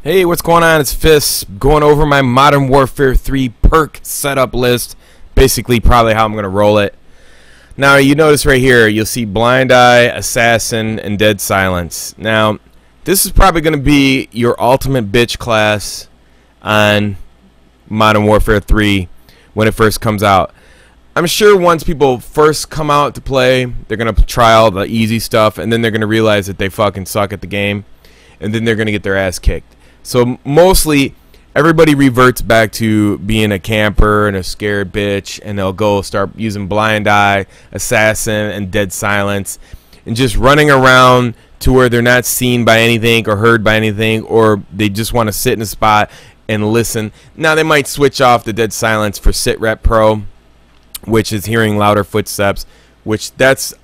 Hey, what's going on? It's Fist going over my Modern Warfare 3 perk setup list. Basically, probably how I'm going to roll it. Now, you notice right here, you'll see Blind Eye, Assassin, and Dead Silence. Now, this is probably going to be your ultimate bitch class on Modern Warfare 3 when it first comes out. I'm sure once people first come out to play, they're going to try all the easy stuff, and then they're going to realize that they fucking suck at the game, and then they're going to get their ass kicked. So mostly everybody reverts back to being a camper and a scared bitch, and they'll go start using Blind Eye, Assassin, and Dead Silence, and just running around to where they're not seen by anything or heard by anything, or they just want to sit in a spot and listen. Now they might switch off the Dead Silence for Sit Rep Pro, which is hearing louder footsteps, which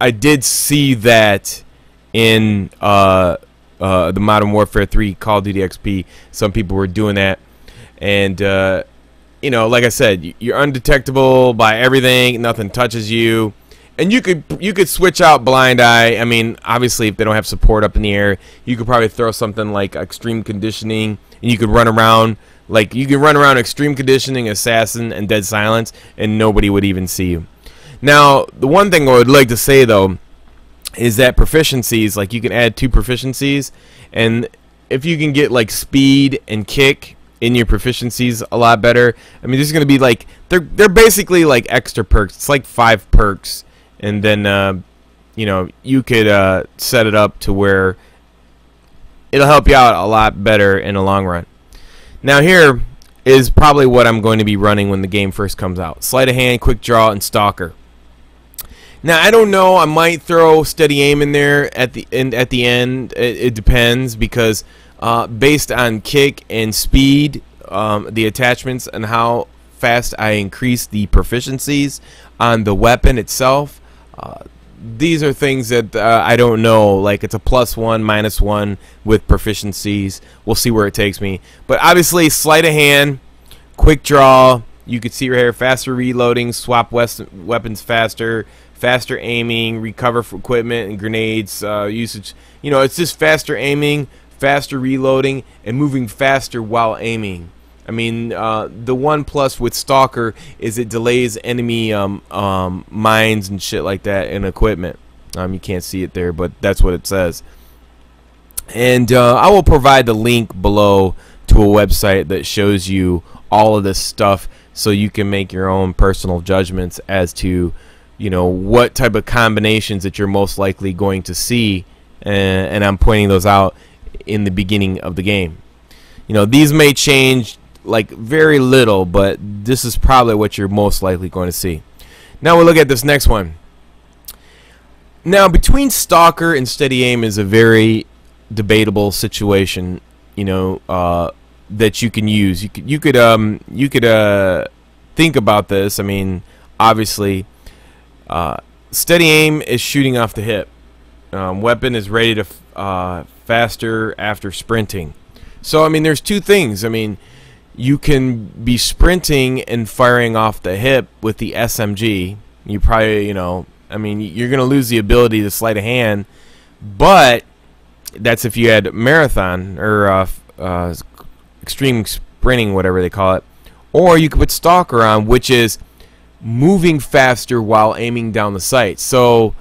I did see that in the Modern Warfare 3 Call of Duty XP. Some people were doing that, and you know, like I said, you're undetectable by everything. Nothing touches you, and you could switch out Blind Eye. I mean, obviously, if they don't have support up in the air, you could probably throw something like Extreme Conditioning, and you could run around Extreme Conditioning, Assassin, and Dead Silence, and nobody would even see you. Now, the one thing I would like to say though is that proficiencies, like you can add 2 proficiencies, and if you can get like speed and kick in your proficiencies a lot better, I mean, there's going to be like they're basically like extra perks. It's like 5 perks, and then you know, you could set it up to where it'll help you out a lot better in the long run. Now here is probably what I'm going to be running when the game first comes out: Sleight of Hand, Quick Draw, and Stalker. Now, I don't know, I might throw Steady Aim in there at the end. It depends, because based on kick and speed, the attachments, and how fast I increase the proficiencies on the weapon itself, these are things that I don't know. Like, it's a +1, -1 with proficiencies. We'll see where it takes me. But obviously, Sleight of Hand, Quick Draw, you can see right here, faster reloading, swap weapons faster, faster aiming, recover for equipment and grenades usage. You know, it's just faster aiming, faster reloading, and moving faster while aiming. I mean, the one plus with Stalker is it delays enemy mines and shit like that and equipment. You can't see it there, but that's what it says. And I will provide the link below to a website that shows you all of this stuff, so you can make your own personal judgments as to, you know, what type of combinations that you're most likely going to see, and I'm pointing those out in the beginning of the game. You know, these may change like very little, but this is probably what you're most likely going to see. Now we'll look at this next one. Now, between Stalker and Steady Aim is a very debatable situation, you know, that you can use. You could think about this. I mean, obviously, Steady Aim is shooting off the hip. Weapon is ready to faster after sprinting. So I mean, there's 2 things. I mean, you can be sprinting and firing off the hip with the SMG. You probably, you know, I mean, you're gonna lose the ability to sleight of hand, but that's if you had marathon or extreme sprinting, whatever they call it. Or you could put Stalker on, which is moving faster while aiming down the sight. So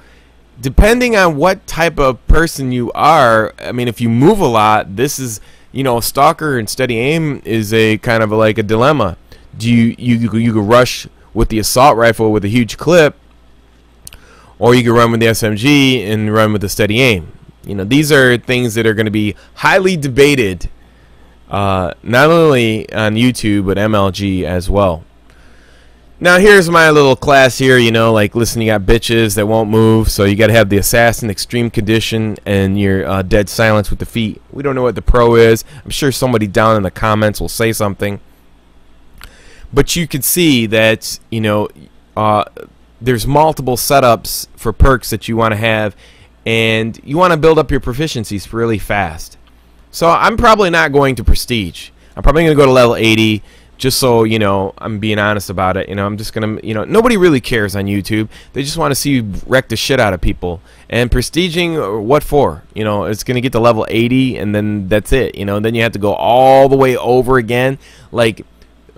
depending on what type of person you are, I mean, if you move a lot, this is, you know, Stalker and Steady Aim is a kind of like a dilemma. Do you could rush with the assault rifle with a huge clip, or you could run with the SMG and run with the Steady Aim. You know, these are things that are going to be highly debated, not only on YouTube but MLG as well. Now here's my little class here, you know, like, listen, you got bitches that won't move, so you got to have the Assassin, Extreme Condition, and your Dead Silence with the feet. We don't know what the pro is. I'm sure somebody down in the comments will say something. But you can see that, you know, there's multiple setups for perks that you want to have, and you want to build up your proficiencies really fast. So I'm probably not going to Prestige. I'm probably going to go to level 80. just so you know, I'm being honest about it. You know, I'm just gonna, you know, nobody really cares on YouTube. They just want to see you wreck the shit out of people. And prestiging, what for? You know, it's gonna get to level 80, and then that's it. You know, then you have to go all the way over again. Like,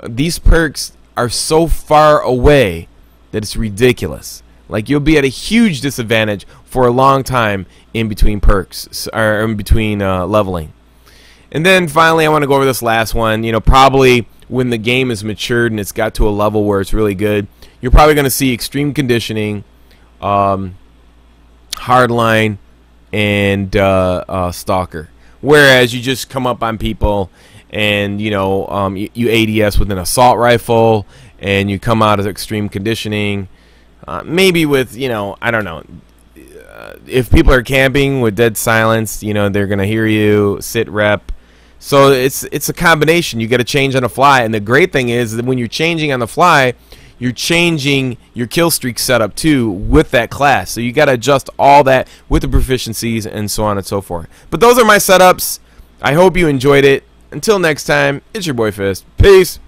these perks are so far away that it's ridiculous. Like, you'll be at a huge disadvantage for a long time in between perks, or in between leveling. And then finally, I want to go over this last one. You know, probably when the game is matured and it's got to a level where it's really good, you're probably going to see extreme conditioning, hardline, and stalker. Whereas you just come up on people and, you know, you ADS with an assault rifle, and you come out of extreme conditioning, maybe with, you know, I don't know. If people are camping with dead silence, you know, they're going to hear you, sit rep. So it's a combination. You got to change on the fly, and the great thing is that when you're changing on the fly, you're changing your kill streak setup too with that class. So you got to adjust all that with the proficiencies and so on and so forth. But those are my setups. I hope you enjoyed it. Until next time, it's your boy Fist. Peace.